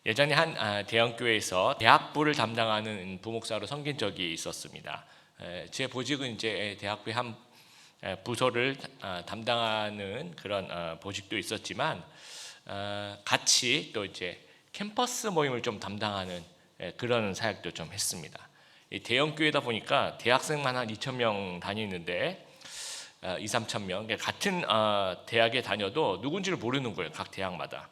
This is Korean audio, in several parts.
예전에 한 대형 교회에서 대학부를 담당하는 부목사로 섬긴 적이 있었습니다. 제 보직은 이제 대학부의 한 부서를 담당하는 그런 보직도 있었지만 같이 또 이제 캠퍼스 모임을 좀 담당하는 그런 사역도 좀 했습니다. 이 대형 교회다 보니까 대학생만 한 2,000명 다니는데 2, 3천 명 같은 대학에 다녀도 누군지를 모르는 거예요. 각 대학마다.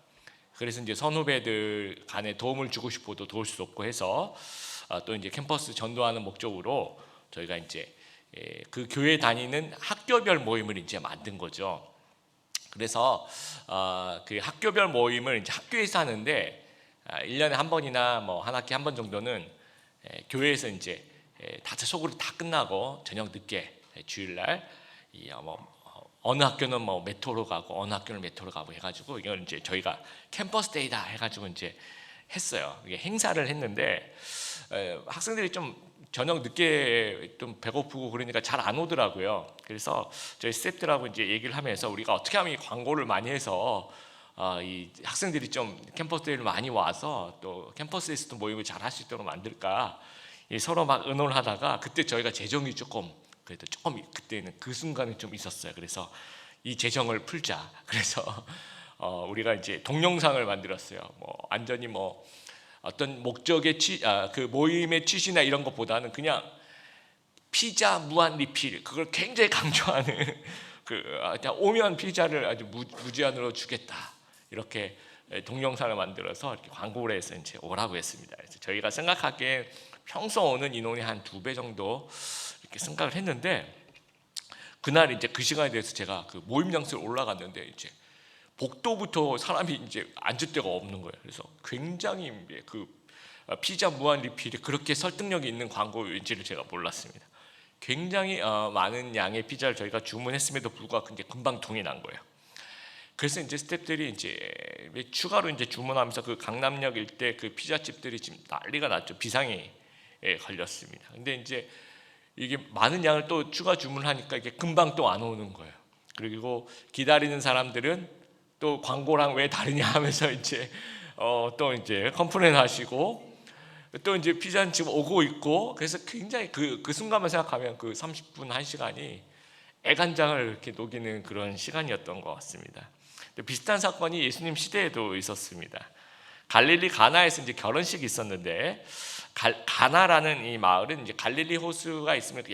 그래서 이제 선후배들 간에 도움을 주고 싶어도 도울 수 없고 해서 또 이제 캠퍼스 전도하는 목적으로 저희가 이제 그 교회 다니는 학교별 모임을 이제 만든 거죠. 그래서 그 학교별 모임을 이제 학교에서 하는데 1년에 한 번이나 뭐 한 학기 한 번 정도는 교회에서 이제 다들 속으로 다 끝나고 저녁 늦게 주일날 뭐 어느 학교는 뭐 메토로 가고 어느 학교는 메토로 가고 해가지고 이걸 이제 저희가 캠퍼스 데이다 해가지고 이제 했어요. 이게 행사를 했는데 학생들이 좀 저녁 늦게 좀 배고프고 그러니까 잘 안 오더라고요. 그래서 저희 스태프들하고 이제 얘기를 하면서 우리가 어떻게 하면 이 광고를 많이 해서 이 학생들이 좀 캠퍼스 데이를 많이 와서 또 캠퍼스에서도 모임을 잘 할 수 있도록 만들까 서로 막 의논을 하다가 그때 저희가 재정이 조금 그때는 그 순간이 좀 있었어요. 그래서 이 재정을 풀자. 그래서 우리가 이제 동영상을 만들었어요. 뭐 완전히 뭐 어떤 목적의 그 모임의 취지나 이런 것보다는 그냥 피자 무한 리필 그걸 굉장히 강조하는 그냥 오면 피자를 아주 무제한으로 주겠다 이렇게 동영상을 만들어서 이렇게 광고를 해서 이제 오라고 했습니다. 그래서 저희가 생각하기에 평소 오는 인원이 한 2배 정도 이렇게 생각을 했는데 그날 이제 그 시간에 대해서 제가 그 모임 장소에 올라갔는데 이제 복도부터 사람이 이제 앉을 데가 없는 거예요. 그래서 굉장히 그 피자 무한 리필이 그렇게 설득력이 있는 광고인지를 제가 몰랐습니다. 굉장히 많은 양의 피자를 저희가 주문했음에도 불구하고 이제 금방 동이 난 거예요. 그래서 이제 스태프들이 이제 추가로 이제 주문하면서 그 강남역 일대 그 피자집들이 지금 난리가 났죠. 비상이 걸렸습니다. 근데 이제 이게 많은 양을 또 추가 주문하니까 이게 금방 또 안 오는 거예요. 그리고 기다리는 사람들은 또 광고랑 왜 다르냐 하면서 이제 또 이제 컴플레인 하시고 또 이제 피자는 지금 오고 있고 그래서 굉장히 그 순간만 생각하면 그 30분 1시간이 애간장을 이렇게 녹이는 그런 시간이었던 것 같습니다. 비슷한 사건이 예수님 시대에도 있었습니다. 갈릴리 가나에서 이제 결혼식이 있었는데 가나라는 이 마을은 이제 갈릴리 호수가 있으면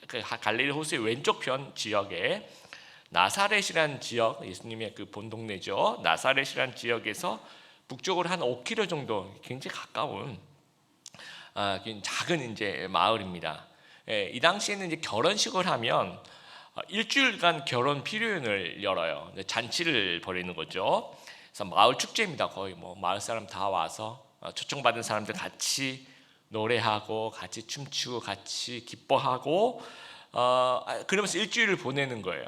그 갈릴리 호수의 왼쪽 편 지역에 나사렛이라는 지역, 예수님의 그 본 동네죠. 나사렛이라는 지역에서 북쪽으로 한 5km 정도 굉장히 가까운 작은 이제 마을입니다. 이 당시에는 이제 결혼식을 하면 일주일간 결혼 피로연을 열어요. 잔치를 벌이는 거죠. 그래서 마을 축제입니다. 거의 뭐 마을 사람 다 와서 초청받은 사람들 같이 노래하고 같이 춤추고 같이 기뻐하고 그러면서 일주일을 보내는 거예요.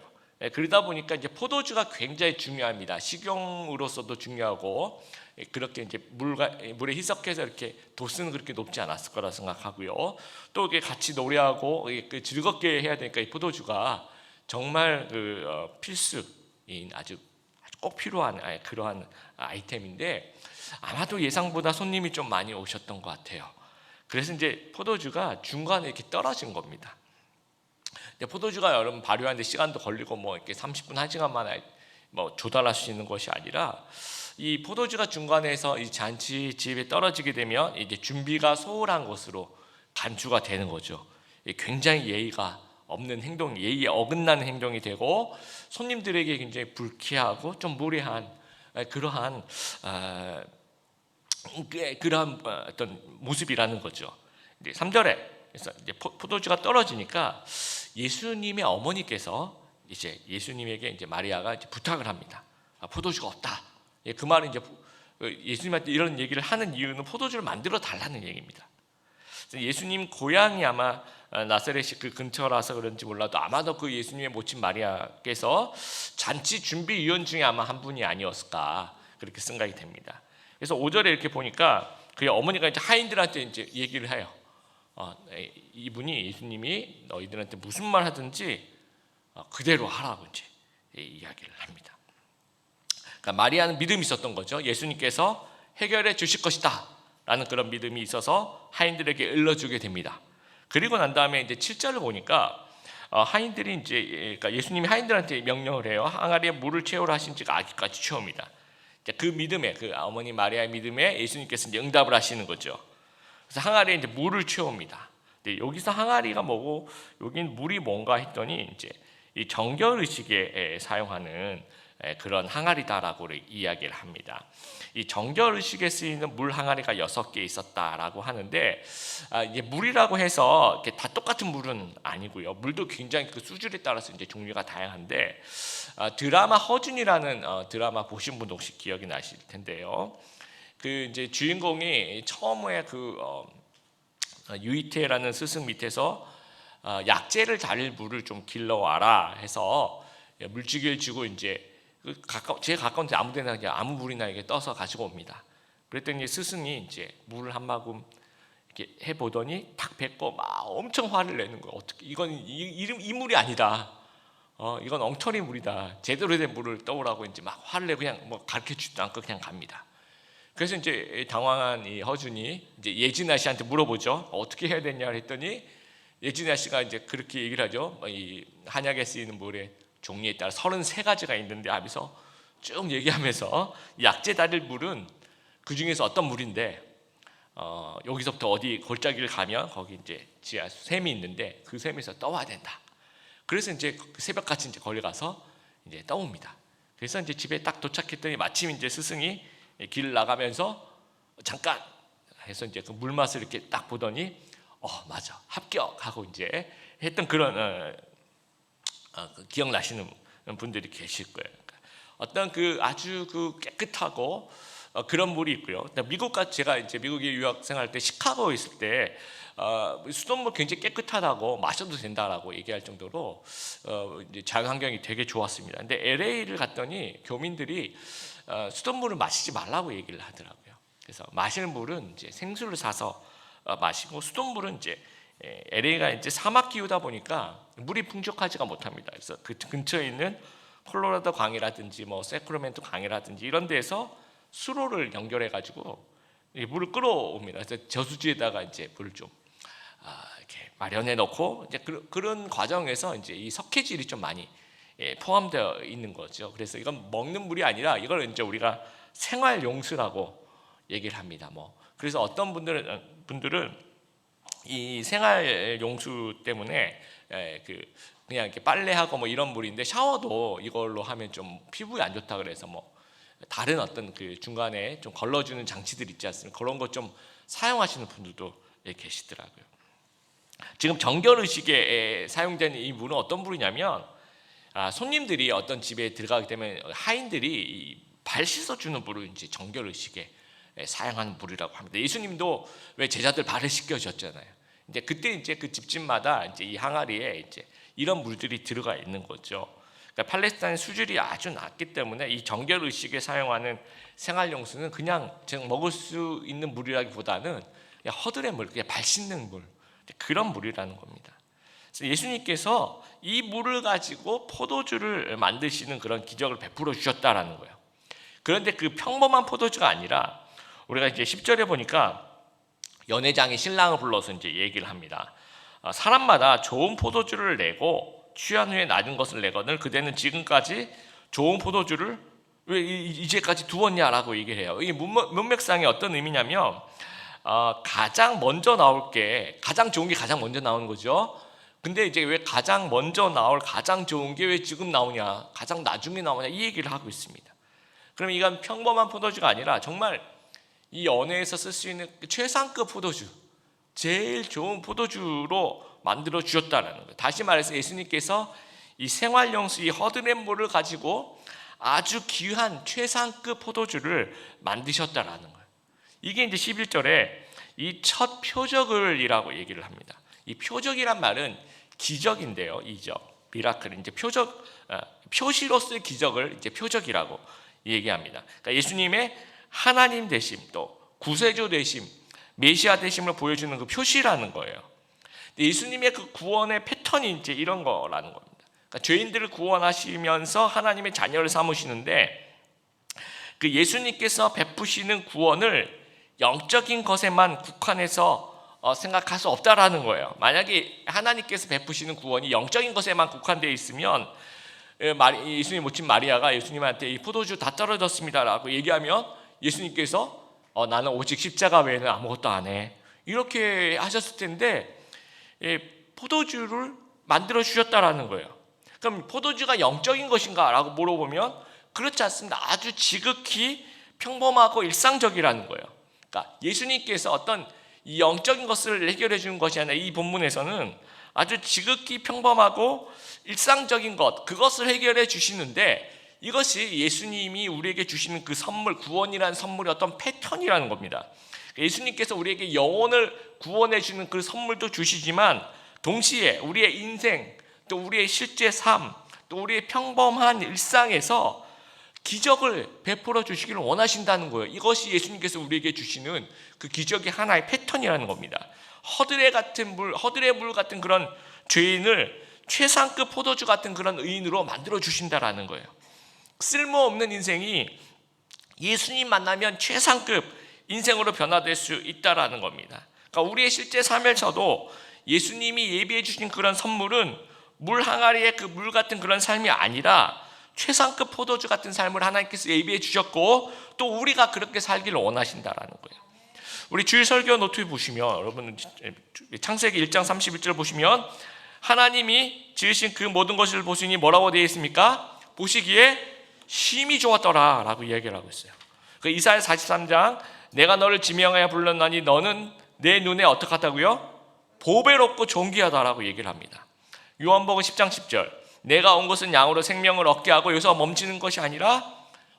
그러다 보니까 이제 포도주가 굉장히 중요합니다. 식용으로서도 중요하고 그렇게 이제 물에 희석해서 이렇게 도수는 그렇게 높지 않았을 거라 생각하고요. 또 이게 같이 노래하고 즐겁게 해야 되니까 이 포도주가 정말 필수인 아주 꼭 필요한 그러한 아이템인데 아마도 예상보다 손님이 좀 많이 오셨던 것 같아요. 그래서 이제 포도주가 중간에 이렇게 떨어진 겁니다. 포도주가 여러분 발효하는데 시간도 걸리고 뭐 이렇게 30분 1시간 만에 뭐 조달할 수 있는 것이 아니라 이 포도주가 중간에서 이 잔치 집에 떨어지게 되면 이제 준비가 소홀한 것으로 간주가 되는 거죠. 굉장히 예의가 없는 행동, 예의에 어긋나는 행동이 되고 손님들에게 굉장히 불쾌하고 좀 무례한 그러한 어떤 모습이라는 거죠. 이제 3절에 그래서 이제 포도주가 떨어지니까 예수님의 어머니께서 이제 예수님에게 이제 마리아가 이제 부탁을 합니다. 포도주가 없다. 그 말은 이제 예수님한테 이런 얘기를 하는 이유는 포도주를 만들어 달라는 얘기입니다. 예수님 고향이 아마 나사렛이 그 근처라서 그런지 몰라도 아마도 그 예수님의 모친 마리아께서 잔치 준비위원 중에 아마 한 분이 아니었을까 그렇게 생각이 됩니다. 그래서 5절에 이렇게 보니까 그의 어머니가 이제 하인들한테 이제 얘기를 해요. 이분이 예수님이 너희들한테 무슨 말 하든지 그대로 하라고 이제 이야기를 합니다. 그러니까 마리아는 믿음이 있었던 거죠. 예수님께서 해결해 주실 것이다 라는 그런 믿음이 있어서 하인들에게 일러주게 됩니다. 그리고 난 다음에 이제 7절을 보니까 하인들이 이제 그러니까 예수님이 하인들한테 명령을 해요. 항아리에 물을 채우라 하신 지가 아기까지 채웁니다. 그 믿음에, 그 어머니 마리아의 믿음에 예수님께서 이제 응답을 하시는 거죠. 그래서 항아리에 이제 물을 채웁니다. 근데 여기서 항아리가 뭐고 여긴 물이 뭔가 했더니 이제 이 정결 의식에 사용하는 그런 항아리다라고 이야기를 합니다. 이 정결 의식에 쓰이는 물 항아리가 6개 있었다라고 하는데 이게 물이라고 해서 다 똑같은 물은 아니고요. 물도 굉장히 그 수준에 따라서 이제 종류가 다양한데 드라마 허준이라는 드라마 보신 분 혹시 기억이 나실 텐데요. 그 이제 주인공이 처음에 그 유이태라는 스승 밑에서 약재를 달릴 물을 좀 길러와라 해서 물주기를 주고 이제 제일 가까운 데 아무데나 그냥 아무 물이나 이게 떠서 가지고 옵니다. 그랬더니 스승이 이제 물을 한 모금 이렇게 해 보더니 탁 뱉고 막 엄청 화를 내는 거예요. 어떻게 이건 이 물이 아니다. 이건 엉터리 물이다. 제대로 된 물을 떠오라고 이제 막 화를 내고 그냥 뭐 가르쳐 주지도 않고 그냥 갑니다. 그래서 이제 당황한 이 허준이 이제 예진아 씨한테 물어보죠. 어떻게 해야 되냐 했더니 예진아 씨가 이제 그렇게 얘기를 하죠. 이 한약에 쓰이는 물의 종류에 따라 33가지가 있는데 하면서 쭉 얘기하면서 약재 달릴 물은 그 중에서 어떤 물인데 여기서부터 어디 골짜기를 가면 거기 이제 지하 샘이 있는데 그 샘에서 떠와야 된다. 그래서 이제 새벽같이 이제 거기 가서 이제 떠옵니다. 그래서 이제 집에 딱 도착했더니 마침 이제 스승이 길 나가면서 잠깐 해서 이제 그 물맛을 이렇게 딱 보더니 맞아 합격하고 이제 했던 그런 기억나시는 분들이 계실 거예요. 어떤 그 아주 그 깨끗하고 그런 물이 있고요. 미국까지 제가 이제 미국에 유학 생활할 때 시카고에 있을 때 수돗물 굉장히 깨끗하다고 마셔도 된다라고 얘기할 정도로 이제 자연 환경이 되게 좋았습니다. 근데 LA를 갔더니 교민들이 수돗물을 마시지 말라고 얘기를 하더라고요. 그래서 마시는 물은 이제 생수를 사서 마시고 수돗물은 이제 LA가 이제 사막 기후다 보니까 물이 풍족하지가 못합니다. 그래서 그 근처에 있는 콜로라도 강이라든지 뭐 세크라멘토 강이라든지 이런 데서 수로를 연결해 가지고 물을 끌어옵니다. 그래서 저수지에다가 이제 물을 좀 이렇게 마련해 놓고 이제 그런 과정에서 이제 이 석회질이 좀 많이 포함되어 있는 거죠. 그래서 이건 먹는 물이 아니라 이걸 이제 우리가 생활 용수라고 얘기를 합니다. 그래서 어떤 분들은 이 생활 용수 때문에 그냥 이렇게 빨래하고 뭐 이런 물인데 샤워도 이걸로 하면 좀 피부에 안 좋다 그래서 다른 어떤 그 중간에 좀 걸러주는 장치들 있지 않습니까? 그런 것 좀 사용하시는 분들도 계시더라고요. 지금 정결 의식에 사용되는 이 물은 어떤 물이냐면 손님들이 어떤 집에 들어가게 되면 하인들이 발 씻어주는 물을 이제 정결 의식에 사용하는 물이라고 합니다. 예수님도 왜 제자들 발을 씻겨주셨잖아요. 이제 그때 이제 그 집집마다 이제 이 항아리에 이제 이런 물들이 들어가 있는 거죠. 그러니까 팔레스타인 수질이 아주 낮기 때문에 이 정결 의식에 사용하는 생활용수는 그냥 먹을 수 있는 물이라기보다는 그냥 허들의 물, 그냥 발 씻는 물 그런 물이라는 겁니다. 그래서 예수님께서 이 물을 가지고 포도주를 만드시는 그런 기적을 베풀어 주셨다라는 거예요. 그런데 그 평범한 포도주가 아니라 우리가 이제 10절에 보니까 연회장이 신랑을 불러서 이제 얘기를 합니다. 사람마다 좋은 포도주를 내고 취한 후에 낮은 것을 내거늘 그대는 지금까지 좋은 포도주를 왜 이제까지 두었냐라고 얘기를 해요. 이 문맥상에 어떤 의미냐면 가장 먼저 나올 게 가장 좋은 게 가장 먼저 나오는 거죠. 근데 이제 왜 가장 먼저 나올 가장 좋은 게 왜 지금 나오냐, 가장 나중에 나오냐 이 얘기를 하고 있습니다. 그럼 이건 평범한 포도주가 아니라 정말 이 연회에서 쓸 수 있는 최상급 포도주, 제일 좋은 포도주로 만들어 주셨다는 거예요. 다시 말해서 예수님께서 이 생활용수 이 허드렛물을 가지고 아주 귀한 최상급 포도주를 만드셨다라는 거예요. 이게 이제 11절에 이 첫 표적을이라고 얘기를 합니다. 이 표적이란 말은 기적인데요. 이적, 미라클, 이제 표적, 표시로서의 기적을 이제 표적이라고 얘기합니다. 그러니까 예수님의 하나님 되심, 또 구세주 되심, 메시아 되심을 보여주는 그 표시라는 거예요. 예수님의 그 구원의 패턴이 이제 이런 거라는 겁니다. 그러니까 죄인들을 구원하시면서 하나님의 자녀를 삼으시는데 그 예수님께서 베푸시는 구원을 영적인 것에만 국한해서 생각할 수 없다라는 거예요. 만약에 하나님께서 베푸시는 구원이 영적인 것에만 국한되어 있으면 예수님 모친 마리아가 예수님한테 이 포도주 다 떨어졌습니다라고 얘기하면 예수님께서 나는 오직 십자가 외에는 아무것도 안 해, 이렇게 하셨을 텐데 포도주를 만들어 주셨다라는 거예요. 그럼 포도주가 영적인 것인가 라고 물어보면 그렇지 않습니다. 아주 지극히 평범하고 일상적이라는 거예요. 그러니까 예수님께서 어떤 이 영적인 것을 해결해 주는 것이 아니라 이 본문에서는 아주 지극히 평범하고 일상적인 것, 그것을 해결해 주시는데, 이것이 예수님이 우리에게 주시는 그 선물, 구원이라는 선물의 어떤 패턴이라는 겁니다. 예수님께서 우리에게 영혼을 구원해 주는 그 선물도 주시지만 동시에 우리의 인생, 또 우리의 실제 삶, 또 우리의 평범한 일상에서 기적을 베풀어 주시기를 원하신다는 거예요. 이것이 예수님께서 우리에게 주시는 그 기적의 하나의 패턴이라는 겁니다. 허들의 물 같은 그런 죄인을 최상급 포도주 같은 그런 의인으로 만들어 주신다라는 거예요. 쓸모없는 인생이 예수님 만나면 최상급 인생으로 변화될 수 있다라는 겁니다. 그러니까 우리의 실제 삶에서도 예수님이 예비해 주신 그런 선물은 물 항아리의 그 물 같은 그런 삶이 아니라 최상급 포도주 같은 삶을 하나님께서 예비해 주셨고, 또 우리가 그렇게 살기를 원하신다라는 거예요. 우리 주일 설교 노트에 보시면, 여러분 창세기 1장 31절 보시면 하나님이 지으신 그 모든 것을 보시니 뭐라고 되어 있습니까? 보시기에 심히 좋았더라 라고 이야기를 하고 있어요. 그 이사야 43장 내가 너를 지명하여 불렀나니 너는 내 눈에 어떡하다고요? 보배롭고 존귀하다라고 얘기를 합니다. 요한복음 10장 10절 내가 온 것은 양으로 생명을 얻게 하고 여기서 멈추는 것이 아니라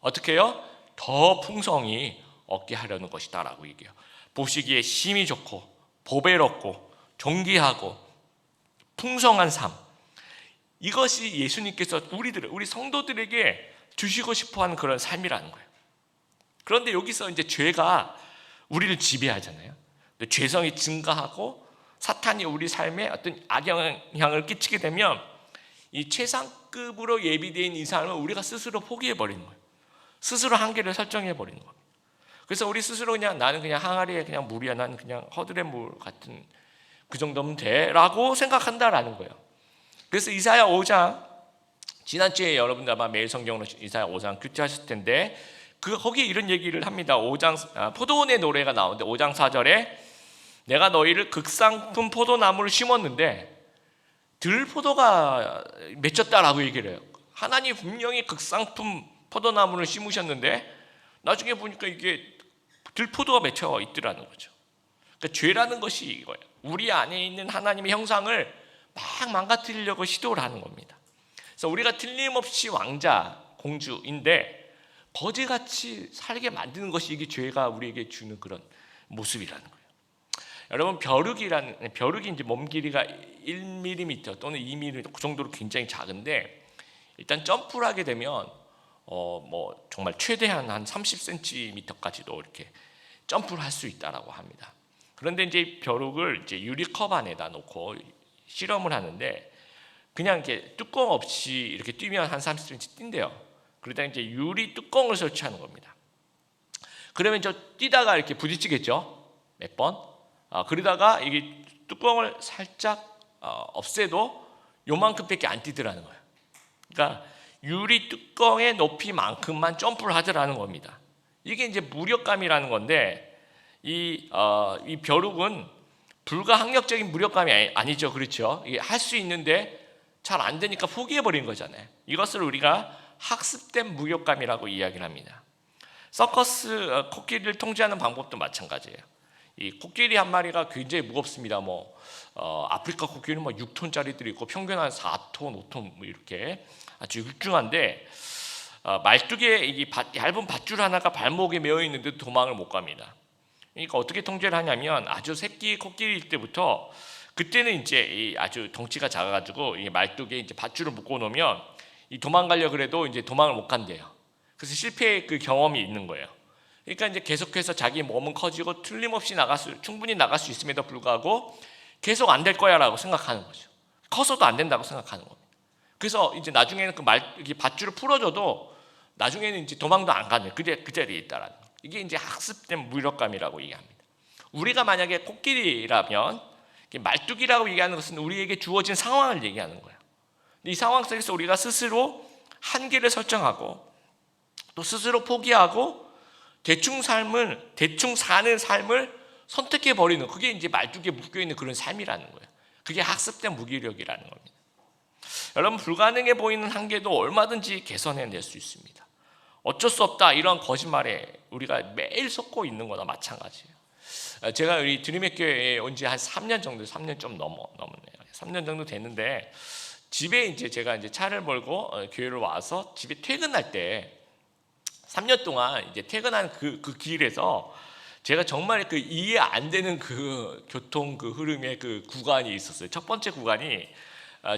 어떻게 해요? 더 풍성히 얻게 하려는 것이다 라고 얘기해요. 보시기에 심히 좋고 보배롭고 존귀하고 풍성한 삶, 이것이 예수님께서 우리 성도들에게 주시고 싶어하는 그런 삶이라는 거예요. 그런데 여기서 이제 죄가 우리를 지배하잖아요. 죄성이 증가하고 사탄이 우리 삶에 어떤 악영향을 끼치게 되면 이 최상급으로 예비된 이 삶을 우리가 스스로 포기해 버리는 거예요. 스스로 한계를 설정해 버리는 거예요. 그래서 우리 스스로 그냥 나는 그냥 항아리에 그냥 물이야, 나는 그냥 허들의 물 같은 그 정도면 돼라고 생각한다라는 거예요. 그래서 이사야 5장, 지난주에 여러분들 아마 매일 성경으로 이사야 5장 큐티하셨을 텐데 거기에 이런 얘기를 합니다. 5장 포도원의 노래가 나오는데 5장 4절에 내가 너희를 극상품 포도나무를 심었는데 들포도가 맺혔다라고 얘기를 해요. 하나님 분명히 극상품 포도나무를 심으셨는데 나중에 보니까 이게 들포도가 맺혀 있더라는 거죠. 그러니까 죄라는 것이 이거예요. 우리 안에 있는 하나님의 형상을 막 망가뜨리려고 시도를 하는 겁니다. 그래서 우리가 틀림없이 왕자, 공주인데 거지같이 살게 만드는 것이 이게 죄가 우리에게 주는 그런 모습이라는 거예요. 여러분 벼룩이 이제 몸 길이가 1mm 또는 2mm 그 정도로 굉장히 작은데 일단 점프를 하게 되면 뭐 정말 최대한 한 30cm까지도 이렇게 점프를 할 수 있다라고 합니다. 그런데 이제 벼룩을 이제 유리컵 안에다 놓고 실험을 하는데 그냥 이렇게 뚜껑 없이 이렇게 뛰면 한 30cm 뛴대요. 그러다 이제 유리 뚜껑을 설치하는 겁니다. 그러면 저 뛰다가 이렇게 부딪히겠죠, 몇 번. 그러다가 이게 뚜껑을 살짝 없애도 요만큼밖에 안 뛰더라는 거예요. 그러니까 유리 뚜껑의 높이만큼만 점프를 하더라는 겁니다. 이게 이제 무력감이라는 건데 이 벼룩은 불가항력적인 무력감이 아니죠, 그렇죠? 이게 할 수 있는데 잘 안 되니까 포기해버린 거잖아요. 이것을 우리가 학습된 무력감이라고 이야기를 합니다. 서커스 코끼리를 통제하는 방법도 마찬가지예요. 이 코끼리 한 마리가 굉장히 무겁습니다. 아프리카 코끼리는 6톤짜리들이 있고 평균 한 4톤, 5톤 이렇게 아주 훌륭한데 말뚝에 이 얇은 밧줄 하나가 발목에 매어 있는데도 도망을 못 갑니다. 그러니까 어떻게 통제를 하냐면 아주 새끼 코끼리일 때부터 그때는 이제 아주 덩치가 작아가지고 이 말뚝에 이제 밧줄을 묶어 놓으면 이 도망가려 그래도 이제 도망을 못 간대요. 그래서 실패의 그 경험이 있는 거예요. 그러니까 이제 계속해서 자기 몸은 커지고 틀림없이 충분히 나갈 수 있음에도 불구하고 계속 안 될 거야라고 생각하는 거죠. 커서도 안 된다고 생각하는 겁니다. 그래서 이제 나중에는 그 밧줄을 풀어줘도 나중에는 이제 도망도 안 가는 그 자리에 있다라는 거. 이게 이제 학습된 무력감이라고 얘기합니다. 우리가 만약에 코끼리라면 말뚝이라고 얘기하는 것은 우리에게 주어진 상황을 얘기하는 거예요. 이 상황 속에서 우리가 스스로 한계를 설정하고 또 스스로 포기하고 대충 사는 삶을 선택해 버리는, 그게 이제 말뚝에 묶여 있는 그런 삶이라는 거예요. 그게 학습된 무기력이라는 겁니다. 여러분, 불가능해 보이는 한계도 얼마든지 개선해낼 수 있습니다. 어쩔 수 없다 이런 거짓말에 우리가 매일 속고 있는 거나 마찬가지예요. 제가 우리 드림의 교회에 온 지 한 3년 정도, 3년 좀 넘었네요. 3년 정도 됐는데 집에 이제 제가 이제 차를 몰고 교회를 와서 집에 퇴근할 때 3년 동안 이제 퇴근하는 그 길에서 제가 정말 그 이해 안 되는 그 교통 그 흐름의 그 구간이 있었어요. 첫 번째 구간이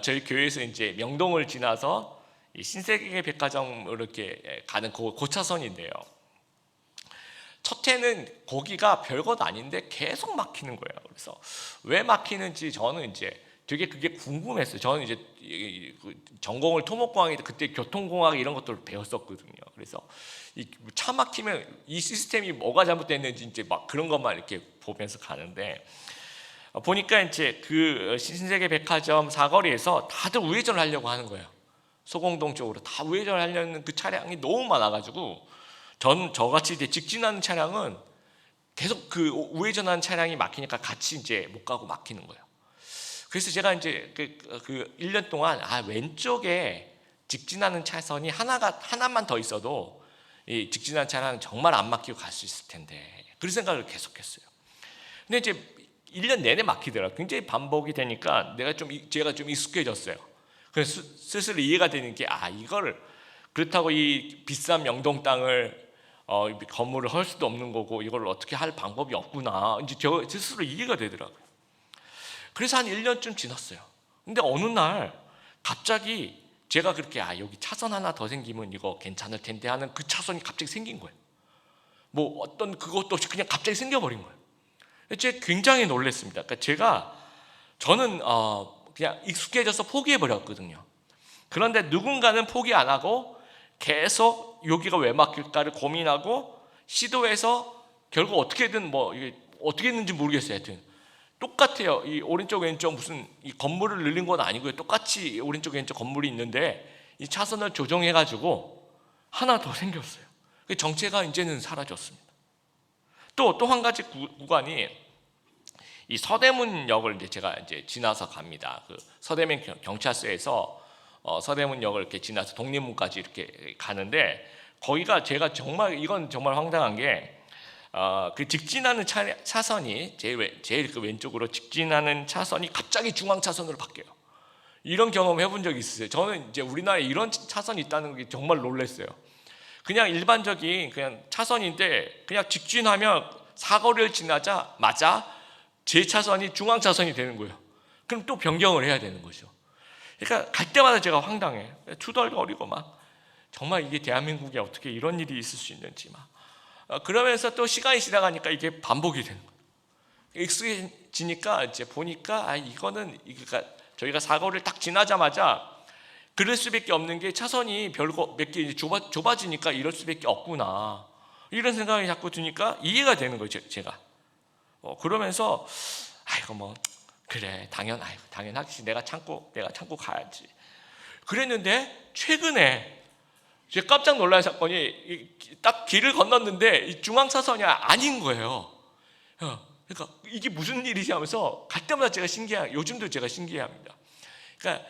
저희 교회에서 이제 명동을 지나서 이 신세계 백화점으로 이렇게 가는 그 차선인데요. 첫 해는 거기가 별것 아닌데 계속 막히는 거예요. 그래서 왜 막히는지 저는 이제 되게 그게 궁금했어요. 저는 이제 전공을 토목공학인데 그때 교통공학 이런 것들을 배웠었거든요. 그래서 이 차 막히면 이 시스템이 뭐가 잘못됐는지 이제 막 그런 것만 이렇게 보면서 가는데 보니까 이제 그 신세계 백화점 사거리에서 다들 우회전을 하려고 하는 거예요. 소공동 쪽으로 다 우회전을 하려는 그 차량이 너무 많아가지고 저같이 이제 직진하는 차량은 계속 그 우회전하는 차량이 막히니까 같이 이제 못 가고 막히는 거예요. 그래서 제가 이제 그 1년 동안 왼쪽에 직진하는 차선이 하나만 더 있어도 이 직진하는 차량은 정말 안 막히고 갈 수 있을 텐데 그런 생각을 계속했어요. 근데 이제 1년 내내 막히더라고요. 굉장히 반복이 되니까 제가 좀 익숙해졌어요. 그래서 스스로 이해가 되는 게 이거를 그렇다고 이 비싼 명동 땅을 건물을 할 수도 없는 거고 이걸 어떻게 할 방법이 없구나 이제 저 스스로 이해가 되더라고요. 그래서 한 1년쯤 지났어요. 근데 어느 날 갑자기 제가 그렇게 여기 차선 하나 더 생기면 이거 괜찮을 텐데 하는 그 차선이 갑자기 생긴 거예요. 뭐 어떤 그것도 없이 그냥 갑자기 생겨버린 거예요. 제가 굉장히 놀랐습니다. 그러니까 저는 그냥 익숙해져서 포기해버렸거든요. 그런데 누군가는 포기 안 하고 계속 여기가 왜 막힐까를 고민하고 시도해서 결국 어떻게든 이게 어떻게 했는지 모르겠어요. 하여튼 똑같아요. 이 오른쪽 왼쪽 무슨 이 건물을 늘린 건 아니고요. 똑같이 오른쪽 왼쪽 건물이 있는데 이 차선을 조정해가지고 하나 더 생겼어요. 정체가 이제는 사라졌습니다. 또 한 가지 구간이 이 서대문역을 이제 제가 이제 지나서 갑니다. 그 서대문 경찰서에서 서대문역을 이렇게 지나서 독립문까지 이렇게 가는데 거기가 제가 이건 정말 황당한 게 그 직진하는 차선이 제일 그 왼쪽으로 직진하는 차선이 갑자기 중앙 차선으로 바뀌어요. 이런 경험 해본 적이 있어요. 저는 이제 우리나라에 이런 차선이 있다는 게 정말 놀랐어요. 그냥 일반적인 그냥 차선인데 그냥 직진하면 사거리를 지나자마자 제 차선이 중앙 차선이 되는 거예요. 그럼 또 변경을 해야 되는 거죠. 그러니까 갈 때마다 제가 황당해. 투덜거리고 막 정말 이게 대한민국에 어떻게 이런 일이 있을 수 있는지 막 그러면서 또 시간이 지나가니까 이게 반복이 되는 거예요. 익숙해지니까 이제 보니까 이거는 그러니까 저희가 사거리를 딱 지나자마자 그럴 수밖에 없는 게 차선이 별거 몇 개 좁아지니까 이럴 수밖에 없구나 이런 생각이 자꾸 드니까 이해가 되는 거죠. 제가 그러면서 그래 당연하지 내가 참고 가야지 그랬는데 최근에 제가 깜짝 놀란 사건이 딱 길을 건넜는데 이 중앙차선이 아닌 거예요. 그러니까 이게 무슨 일이지 하면서 갈 때마다 요즘도 제가 신기해합니다. 그러니까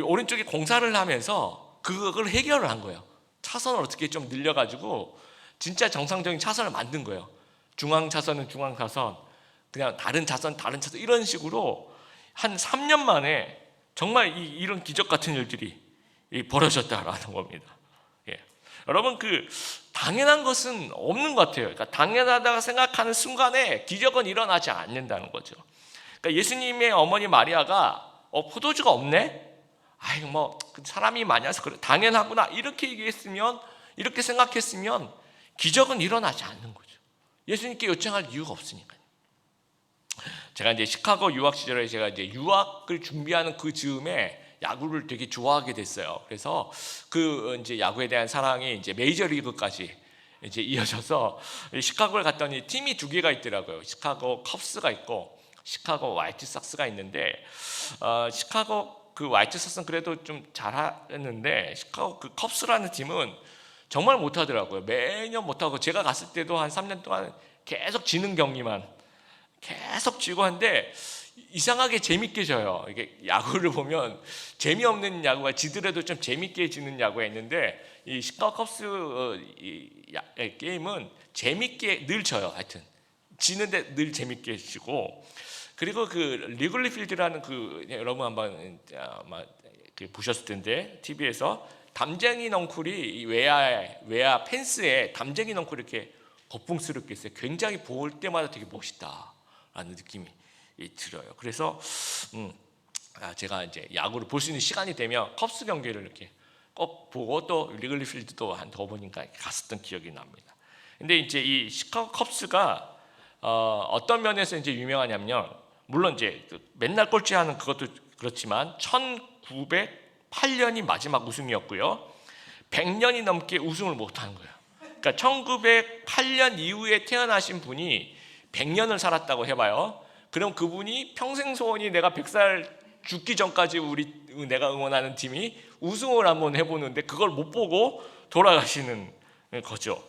오른쪽에 공사를 하면서 그걸 해결을 한 거예요. 차선을 어떻게 좀 늘려가지고 진짜 정상적인 차선을 만든 거예요. 중앙차선은 중앙차선, 그냥 다른 차선 이런 식으로 한 3년 만에 정말 이런 기적 같은 일들이 벌어졌다라는 겁니다. 여러분 당연한 것은 없는 것 같아요. 그러니까 당연하다고 생각하는 순간에 기적은 일어나지 않는다는 거죠. 그러니까 예수님의 어머니 마리아가 포도주가 없네? 사람이 많아서 그래 당연하구나 이렇게 얘기했으면 이렇게 생각했으면 기적은 일어나지 않는 거죠. 예수님께 요청할 이유가 없으니까요. 제가 이제 시카고 유학 시절에 제가 이제 유학을 준비하는 그 즈음에 야구를 되게 좋아하게 됐어요. 그래서 그 이제 야구에 대한 사랑이 이제 메이저리그까지 이제 이어져서 시카고를 갔더니 팀이 두 개가 있더라고요. 시카고 컵스가 있고 시카고 화이트삭스가 있는데 시카고 그 화이트삭스는 그래도 좀 잘하는데 시카고 그 컵스라는 팀은 정말 못하더라고요. 매년 못하고 제가 갔을 때도 한 3년 동안 계속 지는 경기만 계속 지고 한데 이상하게 재밌게 져요. 이게 야구를 보면 재미없는 야구가 지더라도 좀 재밌게 지는 야구가 있는데 이 시카고 컵스 게임은 재밌게 늘 져요. 하여튼 지는데 늘 재밌게 지고 그리고 그 리글리 필드라는 그 여러분 한번 아마 보셨을 텐데 TV에서 담쟁이 넝쿨이 외야 펜스에 담쟁이 넝쿨이 이렇게 거품스럽게 있어요. 굉장히 볼 때마다 되게 멋있다라는 느낌이 들어요. 그래서 제가 이제 야구를 볼 수 있는 시간이 되면 컵스 경기를 이렇게 꼭 보고 또 리글리 필드도 한 더 보니까 갔었던 기억이 납니다. 근데 이제 이 시카고 컵스가 어떤 면에서 이제 유명하냐면 물론 이제 맨날 꼴찌하는 그것도 그렇지만 1908년이 마지막 우승이었고요. 100년이 넘게 우승을 못하는 거예요. 그러니까 1908년 이후에 태어나신 분이 100년을 살았다고 해봐요. 그럼 그분이 평생 소원이 내가 100살 죽기 전까지 내가 응원하는 팀이 우승을 한번 해보는데 그걸 못 보고 돌아가시는 거죠.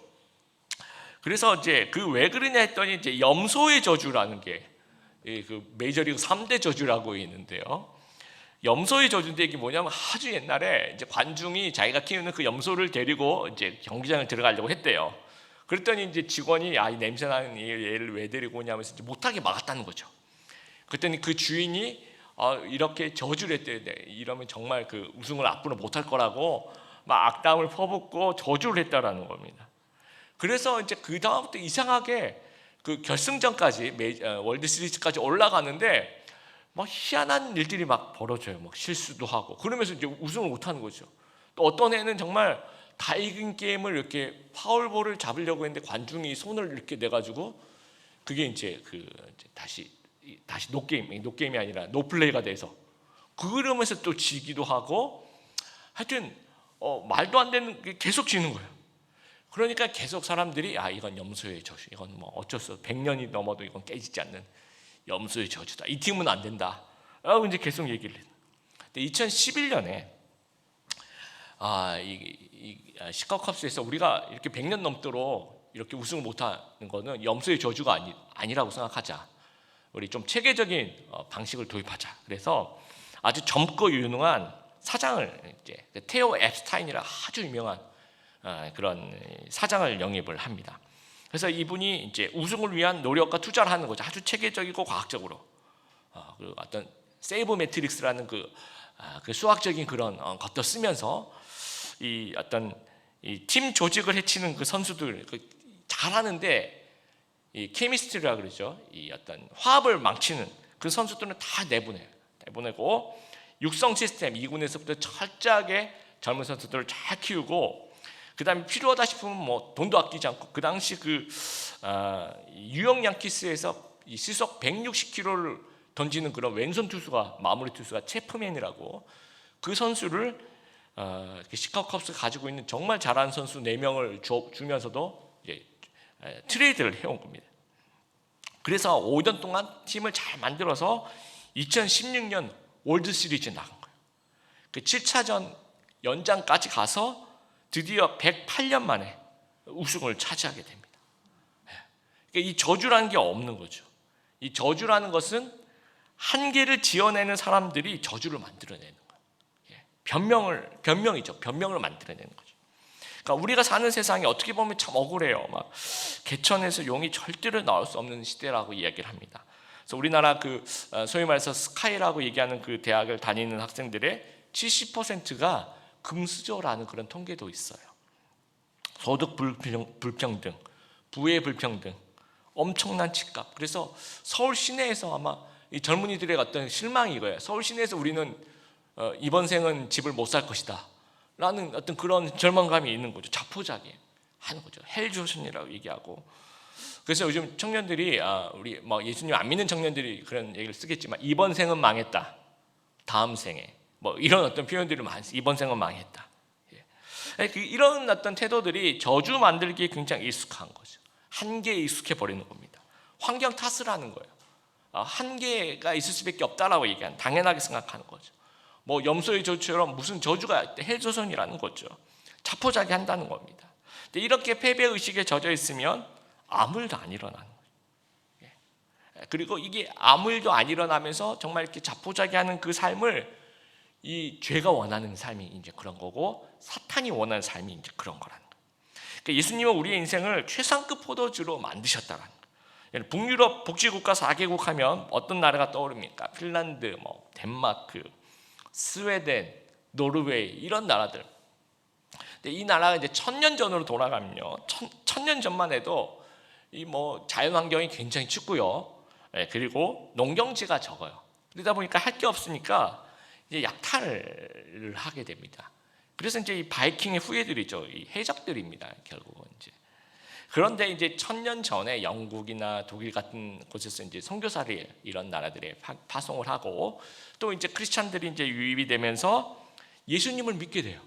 그래서 이제 그 왜 그러냐 했더니 이제 염소의 저주라는 게 그 메이저리그 3대 저주라고 있는데요. 염소의 저주인데 이게 뭐냐면 아주 옛날에 이제 관중이 자기가 키우는 그 염소를 데리고 이제 경기장을 들어가려고 했대요. 그랬더니 이제 직원이 이 냄새나는 얘를 왜 데리고 오냐면서 이제 못하게 막았다는 거죠. 그랬더니 그 주인이 이렇게 저주를 했대요. 이러면 정말 그 우승을 앞으로 못할 거라고 막 악담을 퍼붓고 저주를 했다라는 겁니다. 그래서 이제 그 다음부터 이상하게 그 결승전까지 월드 시리즈까지 올라가는데 막 희한한 일들이 막 벌어져요. 막 실수도 하고 그러면서 이제 우승을 못하는 거죠. 또 어떤 애는 정말 다 이긴 게임을 이렇게 파울볼을 잡으려고 했는데 관중이 손을 이렇게 내가지고 그게 이제 다시 노게임이 아니라 노플레이가 돼서 그러면서 또 지기도 하고 하여튼 말도 안 되는 게 계속 지는 거예요. 그러니까 계속 사람들이 이건 염소의 저주, 이건 뭐 어쩔 수 없어 100년이 넘어도 이건 깨지지 않는 염소의 저주다. 이 팀은 안 된다. 라고 이제 계속 얘기를 해요. 근데 2011년에 시카고 컵스에서 우리가 이렇게 100년 넘도록 이렇게 우승을 못하는 거는 염소의 저주가 아니라고 생각하자. 우리 좀 체계적인 방식을 도입하자. 그래서 아주 젊고 유능한 사장을 이제 테오 앱스타인이라 아주 유명한 그런 사장을 영입을 합니다. 그래서 이분이 이제 우승을 위한 노력과 투자를 하는 거죠. 아주 체계적이고 과학적으로. 그리고 어떤 세이브 매트릭스라는 그 수학적인 그런 것도 쓰면서 이 어떤 팀 조직을 해치는 그 선수들 잘하는데 이 케미스트리라 그러죠. 이 어떤 화합을 망치는 그 선수들은 다 내보내고 육성 시스템 2군에서부터 철저하게 젊은 선수들을 잘 키우고 그다음에 필요하다 싶으면 뭐 돈도 아끼지 않고 그 당시 유형 양키스에서 이 시속 160km를 던지는 그런 왼손 투수가 마무리 투수가 체프맨이라고 그 선수를 시카고 컵스가 가지고 있는 정말 잘하는 선수 4명을 주면서도 이제 트레이드를 해온 겁니다. 그래서 5년 동안 팀을 잘 만들어서 2016년 월드 시리즈 나간 거예요. 그 7차전 연장까지 가서 드디어 108년 만에 우승을 차지하게 됩니다. 그러니까 이 저주라는 게 없는 거죠. 이 저주라는 것은 한계를 지어내는 사람들이 저주를 만들어내는 거예요. 변명을 만들어내는 거죠. 그러니까 우리가 사는 세상이 어떻게 보면 참 억울해요. 막 개천에서 용이 절대로 나올 수 없는 시대라고 이야기를 합니다. 그래서 우리나라 소위 말해서 스카이라고 얘기하는 그 대학을 다니는 학생들의 70%가 금수저라는 그런 통계도 있어요. 소득 불평등, 부의 불평등, 엄청난 집값. 그래서 서울 시내에서 아마 이 젊은이들의 어떤 실망이 이거예요. 서울 시내에서 우리는 이번 생은 집을 못 살 것이다 라는 어떤 그런 절망감이 있는 거죠. 자포자기 하는 거죠. 헬조선이라고 얘기하고. 그래서 요즘 청년들이 우리 뭐 예수님 안 믿는 청년들이 그런 얘기를 쓰겠지만 이번 생은 망했다. 다음 생에 뭐 이런 어떤 표현들이 많습니다. 이번 생은 망했다. 이런 어떤 태도들이 저주 만들기에 굉장히 익숙한 거죠. 한계에 익숙해 버리는 겁니다. 환경 탓을 하는 거예요. 한계가 있을 수밖에 없다라고 얘기하는, 당연하게 생각하는 거죠. 뭐 염소의 저주처럼 무슨 저주가 헬조선이라는 거죠. 자포자기 한다는 겁니다. 근데 이렇게 패배 의식에 젖어 있으면 아무 일도 안 일어나는 거예요. 그리고 이게 아무 일도 안 일어나면서 정말 이렇게 자포자기하는 그 삶을 이 죄가 원하는 삶이 이제 그런 거고, 사탄이 원하는 삶이 이제 그런 거라는 거예요. 그러니까 예수님은 우리의 인생을 최상급 포도주로 만드셨다는 거예요. 북유럽 복지국가 4개국 하면 어떤 나라가 떠오릅니까? 핀란드, 뭐 덴마크, 스웨덴, 노르웨이, 이런 나라들. 근데 이 나라가 이제 1000년 전으로 돌아가면요, 1000년 전만 해도 이 뭐 자연 환경이 굉장히 춥고요, 그리고 농경지가 적어요. 그러다 보니까 할 게 없으니까 이제 약탈을 하게 됩니다. 그래서 이제 이 바이킹의 후예들이죠, 이 해적들입니다, 결국은 이제. 그런데 이제 1000년 전에 영국이나 독일 같은 곳에서 이제 선교사를 이런 나라들에 파송을 하고, 또 이제 크리스찬들이 이제 유입이 되면서 예수님을 믿게 돼요.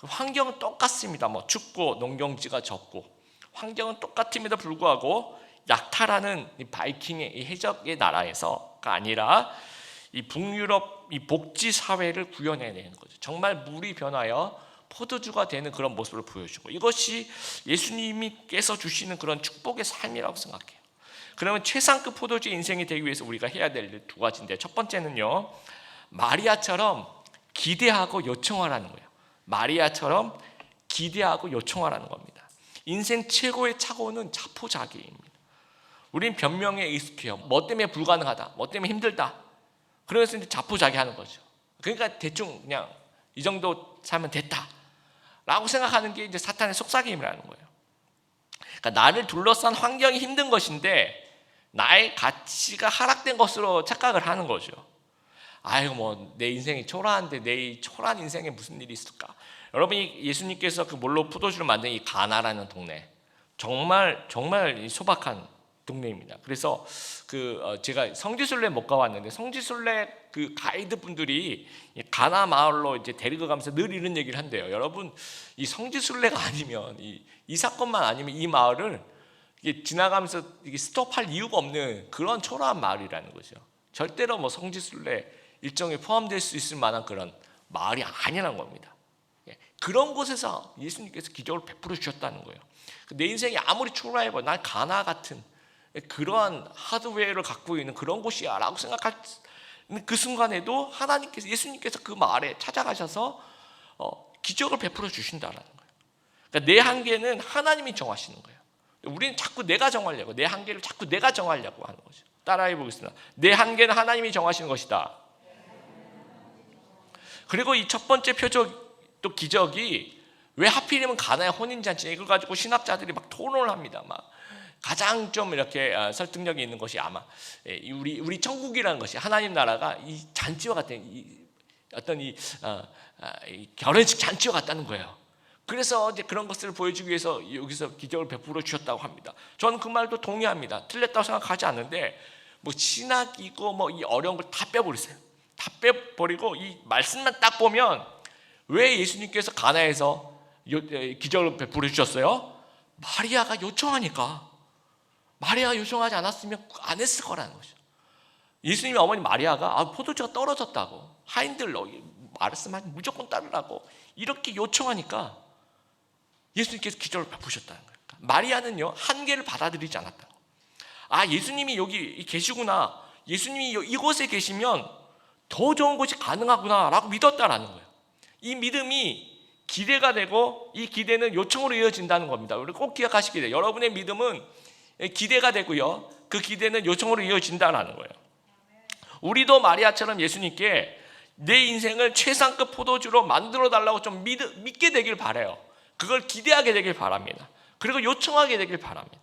환경은 똑같습니다. 뭐 춥고 농경지가 적고 환경은 똑같음에도 불구하고 약탈하는 이 바이킹의 이 해적의 나라에서가 아니라 이 북유럽 이 복지 사회를 구현해내는 거죠. 정말 물이 변하여 포도주가 되는 그런 모습을 보여주고, 이것이 예수님께서 주시는 그런 축복의 삶이라고 생각해요. 그러면 최상급 포도주 인생이 되기 위해서 우리가 해야 될 일 두 가지인데, 첫 번째는요, 마리아처럼 기대하고 요청하라는 거예요. 마리아처럼 기대하고 요청하라는 겁니다. 인생 최고의 착오는 자포자기입니다. 우린 변명에 익숙해요. 뭐 때문에 불가능하다, 뭐 때문에 힘들다, 그래서 이제 자포자기하는 거죠. 그러니까 대충 그냥 이 정도 살면 됐다라고 생각하는 게 이제 사탄의 속삭임이라는 거예요. 그러니까 나를 둘러싼 환경이 힘든 것인데 나의 가치가 하락된 것으로 착각을 하는 거죠. 아이고 뭐 내 인생이 초라한데 내 초라한 인생에 무슨 일이 있을까? 여러분이 예수님께서 그 몰로 포도주를 만든 이 가나라는 동네, 정말 소박한 동네입니다. 그래서 제가 성지순례 못 가봤는데, 성지순례 그 가이드 분들이 가나 마을로 이제 데리고 가면서 늘 이런 얘기를 한대요. 여러분, 이 성지순례가 아니면 이 사건만 아니면 이 마을을 이게 지나가면서 이게 스톱할 이유가 없는 그런 초라한 마을이라는 거죠. 절대로 뭐 성지순례 일정에 포함될 수 있을 만한 그런 마을이 아니라는 겁니다. 그런 곳에서 예수님께서 기적을 베풀어 주셨다는 거예요. 내 인생이 아무리 초라해도 난 가나 같은 그러한 하드웨어를 갖고 있는 그런 곳이야 라고 생각할 그 순간에도 하나님께서, 예수님께서 그 마을에 찾아가셔서 기적을 베풀어 주신다는 거예요. 그러니까 내 한계는 하나님이 정하시는 거예요. 우리는 자꾸 내가 정하려고, 내 한계를 자꾸 내가 정하려고 하는 거죠. 따라해 보겠습니다. 내 한계는 하나님이 정하시는 것이다. 그리고 이 첫 번째 표적, 또 기적이 왜 하필이면 가나의 혼인잔치, 이걸 가지고 신학자들이 막 토론을 합니다. 막 가장 좀 이렇게 설득력이 있는 것이 아마 우리 천국이라는 것이, 하나님 나라가 이 잔치와 같은 어떤 이 결혼식 잔치와 같다는 거예요. 그래서 이제 그런 것들을 보여주기 위해서 여기서 기적을 베풀어 주셨다고 합니다. 저는 그 말도 동의합니다. 틀렸다고 생각하지 않는데, 뭐 신학이고 뭐 이 어려운 걸 다 빼버리세요. 다 빼버리고 이 말씀만 딱 보면 왜 예수님께서 가나에서 기적을 베풀어 주셨어요? 마리아가 요청하니까. 마리아가 요청하지 않았으면 안 했을 거라는 거죠. 예수님의 어머니 마리아가 포도주가 떨어졌다고, 하인들 말씀하면 무조건 따르라고 이렇게 요청하니까 예수님께서 기적을 베푸셨다는 거예요. 마리아는요, 한계를 받아들이지 않았다. 예수님이 여기 계시구나, 예수님이 이곳에 계시면 더 좋은 것이 가능하구나 라고 믿었다라는 거예요. 이 믿음이 기대가 되고, 이 기대는 요청으로 이어진다는 겁니다. 우리 꼭 기억하시게 돼요. 여러분의 믿음은 기대가 되고요, 그 기대는 요청으로 이어진다는 거예요. 우리도 마리아처럼 예수님께 내 인생을 최상급 포도주로 만들어 달라고 좀 믿게 되길 바라요. 그걸 기대하게 되길 바랍니다. 그리고 요청하게 되길 바랍니다.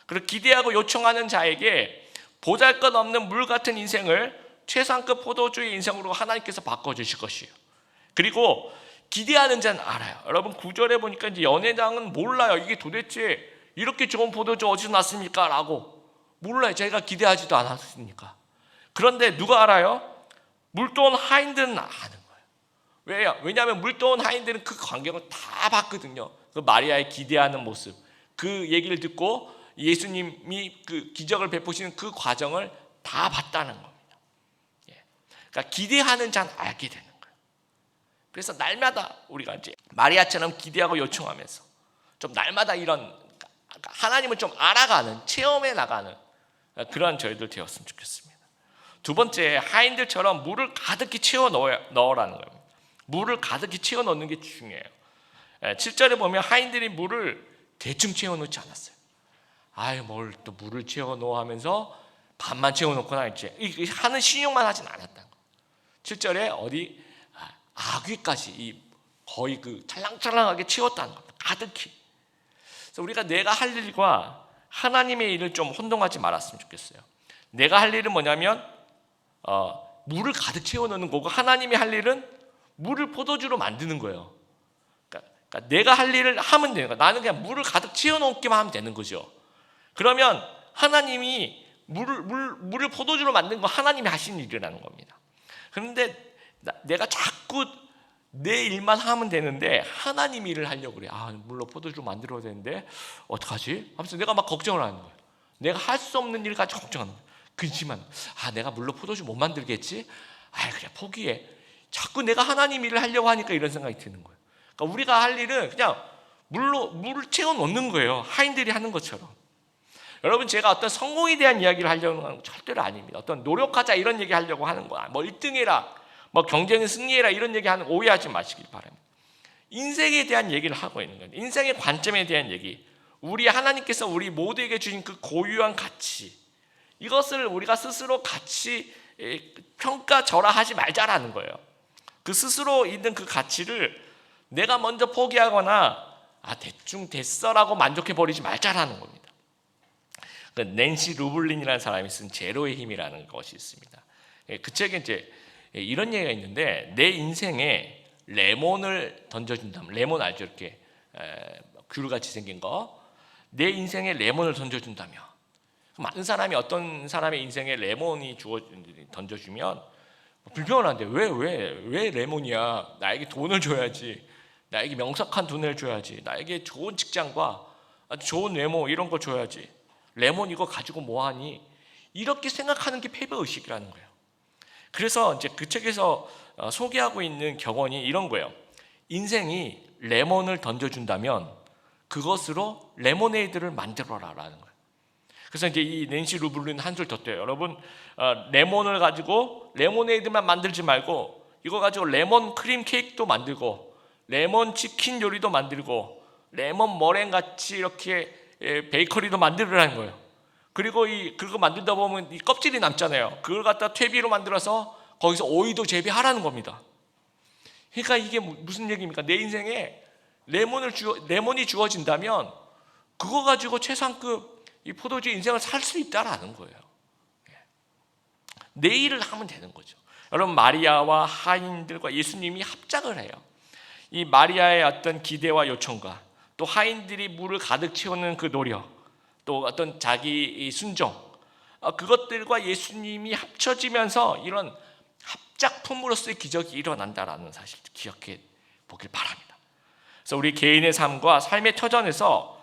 그리고 기대하고 요청하는 자에게 보잘것없는 물 같은 인생을 최상급 포도주의 인생으로 하나님께서 바꿔주실 것이에요. 그리고 기대하는 자는 알아요. 여러분 9절에 보니까 이제 연회장은 몰라요. 이게 도대체 이렇게 좋은 포도주 어디서 났습니까? 라고 몰라요. 제가 기대하지도 않았으니까. 그런데 누가 알아요? 물돈 하인들은 아는 거예요. 왜요? 왜냐하면 물도온 하인들은 그 광경을 다 봤거든요. 그 마리아의 기대하는 모습, 그 얘기를 듣고 예수님이 그 기적을 베푸시는 그 과정을 다 봤다는 겁니다. 그러니까 기대하는 자는 알게 되는 거예요. 그래서 날마다 우리가 이제 마리아처럼 기대하고 요청하면서 좀 날마다 이런 하나님을 좀 알아가는, 체험해 나가는 그런 저희들 되었으면 좋겠습니다. 두 번째, 하인들처럼 물을 가득히 채워 넣으라는 겁니다. 물을 가득히 채워 넣는 게 중요해요. 7절에 보면 하인들이 물을 대충 채워 넣지 않았어요. 아유, 뭘 또 물을 채워 넣어 하면서 반만 채워 넣거나 이제 하는 신용만 하진 않았다는 거예요. 7절에 어디 아귀까지 거의 그 찰랑찰랑하게 채웠다는 겁니다. 가득히. 그래서 우리가 내가 할 일과 하나님의 일을 좀 혼동하지 말았으면 좋겠어요. 내가 할 일은 뭐냐면 물을 가득 채워 넣는 거고, 하나님이 할 일은 물을 포도주로 만드는 거예요. 그러니까 내가 할 일을 하면 되는 거예요. 나는 그냥 물을 가득 채워 넣기만 하면 되는 거죠. 그러면 하나님이 물을 포도주로 만든 거 하나님이 하신 일이라는 겁니다. 그런데 내가 자꾸 내 일만 하면 되는데 하나님 일을 하려고 그래. 물로 포도주 만들어야 되는데 어떡하지? 하면서 내가 막 걱정을 하는 거예요. 내가 할 수 없는 일 가지고 걱정하는 거예요. 그렇지만 내가 물로 포도주 못 만들겠지? 그래 포기해. 자꾸 내가 하나님 일을 하려고 하니까 이런 생각이 드는 거예요. 그러니까 우리가 할 일은 그냥 물을 채워 넣는 거예요. 하인들이 하는 것처럼. 여러분, 제가 어떤 성공에 대한 이야기를 하려고 하는 건 절대로 아닙니다. 어떤 노력하자 이런 얘기 하려고 하는 거야. 뭐 1등해라, 뭐 경쟁에 승리해라 이런 얘기 하는 거 오해하지 마시길 바랍니다. 인생에 대한 얘기를 하고 있는 거예요. 인생의 관점에 대한 얘기. 우리 하나님께서 우리 모두에게 주신 그 고유한 가치, 이것을 우리가 스스로 가치 평가절하하지 말자라는 거예요. 그 스스로 있는 그 가치를 내가 먼저 포기하거나 대충 됐어라고 만족해버리지 말자라는 겁니다. 낸시 루블린이라는 사람이 쓴 제로의 힘이라는 것이 있습니다. 그 책에 이제 이런 얘기가 있는데, 내 인생에 레몬을 던져준다면, 레몬 알죠? 이렇게 귤같이 생긴 거, 내 인생에 레몬을 던져준다면, 많은 사람이 어떤 사람의 인생에 레몬이 던져주면 불평을 하는데 왜 레몬이야? 나에게 돈을 줘야지, 나에게 명석한 돈을 줘야지, 나에게 좋은 직장과 아주 좋은 외모 이런 거 줘야지, 레몬 이거 가지고 뭐하니? 이렇게 생각하는 게 패배의식이라는 거예요. 그래서 이제 그 책에서 소개하고 있는 격언이 이런 거예요. 인생이 레몬을 던져준다면 그것으로 레모네이드를 만들어라라는 거예요. 그래서 이제 이 낸시 루블린 한 줄 더 떼요. 여러분, 레몬을 가지고 레모네이드만 만들지 말고 이거 가지고 레몬 크림 케이크도 만들고 레몬 치킨 요리도 만들고 레몬 머랭 같이 이렇게 베이커리도 만들으라는 거예요. 그리고 그거 만들다 보면 이 껍질이 남잖아요. 그걸 갖다 퇴비로 만들어서 거기서 오이도 재배하라는 겁니다. 그러니까 이게 무슨 얘기입니까? 내 인생에 레몬이 주어진다면 그거 가지고 최상급 이 포도주 인생을 살 수 있다라는 거예요. 내 일을 하면 되는 거죠. 여러분, 마리아와 하인들과 예수님이 합작을 해요. 이 마리아의 어떤 기대와 요청과 또 하인들이 물을 가득 채우는 그 노력, 또 어떤 자기 순종, 그것들과 예수님이 합쳐지면서 이런 합작품으로서의 기적이 일어난다라는 사실 기억해 보길 바랍니다. 그래서 우리 개인의 삶과 삶의 터전에서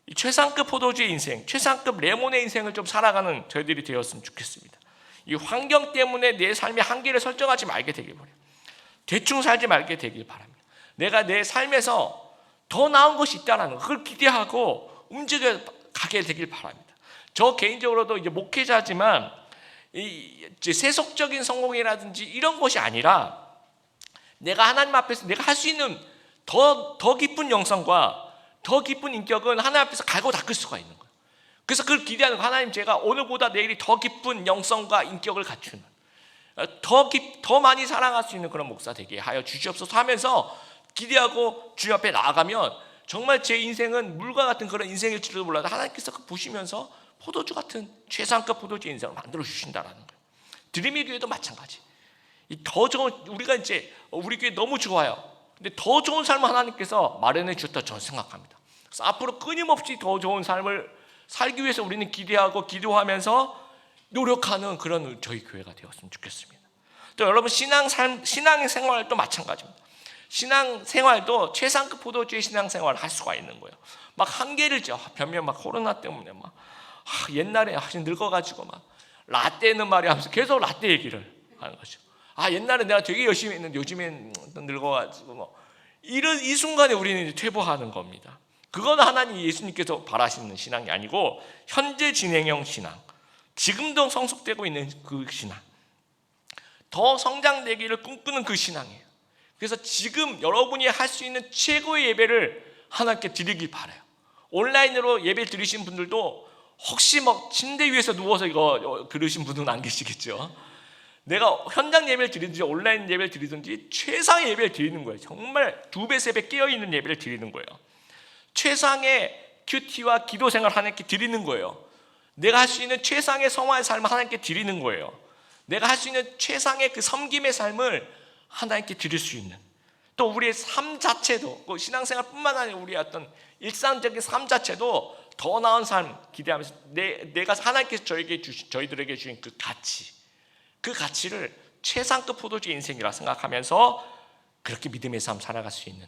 이 최상급 포도주의 인생, 최상급 레몬의 인생을 좀 살아가는 저희들이 되었으면 좋겠습니다. 이 환경 때문에 내 삶의 한계를 설정하지 말게 되길 바랍니다. 대충 살지 말게 되길 바랍니다. 내가 내 삶에서 더 나은 것이 있다는 거, 그걸 기대하고 움직여 가게 되길 바랍니다. 저 개인적으로도 이제 목회자지만 이제 세속적인 성공이라든지 이런 것이 아니라 내가 하나님 앞에서 내가 할 수 있는 더 깊은 영성과 더 깊은 인격은 하나님 앞에서 갈고 닦을 수가 있는 거예요. 그래서 그걸 기대하는 거예요. 하나님, 제가 오늘보다 내일이 더 깊은 영성과 인격을 갖추는, 더 많이 사랑할 수 있는 그런 목사 되게 하여 주시옵소서 하면서 기대하고 주님 앞에 나아가면 정말 제 인생은 물과 같은 그런 인생일지도 몰라도 하나님께서 보시면서 포도주 같은 최상급 포도주 인생을 만들어 주신다라는 거예요. 드림의 교회도 마찬가지. 더 좋은, 우리가 이제 우리 교회 너무 좋아요. 근데 더 좋은 삶을 하나님께서 마련해 주셨다 저는 생각합니다. 그래서 앞으로 끊임없이 더 좋은 삶을 살기 위해서 우리는 기대하고 기도하면서 노력하는 그런 저희 교회가 되었으면 좋겠습니다. 또 여러분 신앙의 생활도 마찬가지입니다. 신앙 생활도 최상급 포도주의 신앙 생활을 할 수가 있는 거예요. 막 한계를 져. 변명 막 코로나 때문에 막 옛날에 늙어가지고 막 라떼는 말이야 하면서 계속 라떼 얘기를 하는 거죠. 옛날에 내가 되게 열심히 했는데 요즘엔 늙어가지고 뭐 이런 이 순간에 우리는 이제 퇴보하는 겁니다. 그건 하나님 예수님께서 바라시는 신앙이 아니고 현재 진행형 신앙, 지금도 성숙되고 있는 그 신앙, 더 성장되기를 꿈꾸는 그 신앙이에요. 그래서 지금 여러분이 할 수 있는 최고의 예배를 하나님께 드리길 바라요. 온라인으로 예배 드리신 분들도 혹시 뭐 침대 위에서 누워서 이거 들으신 분은 안 계시겠죠. 내가 현장 예배를 드리든지 온라인 예배를 드리든지 최상의 예배를 드리는 거예요. 정말 2배, 3배 깨어있는 예배를 드리는 거예요. 최상의 큐티와 기도 생활 하나님께 드리는 거예요. 내가 할 수 있는 최상의 성화의 삶을 하나님께 드리는 거예요. 내가 할 수 있는 최상의 그 섬김의 삶을 하나님께 드릴 수 있는, 또 우리의 삶 자체도, 신앙생활뿐만 아니라 우리의 어떤 일상적인 삶 자체도 더 나은 삶 기대하면서 내가 하나님께서 저희들에게 주신 그 가치를 최상급 포도주의 인생이라 생각하면서 그렇게 믿음의 삶 살아갈 수 있는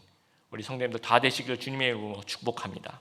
우리 성도님들 다 되시기를 주님의 이름으로 축복합니다.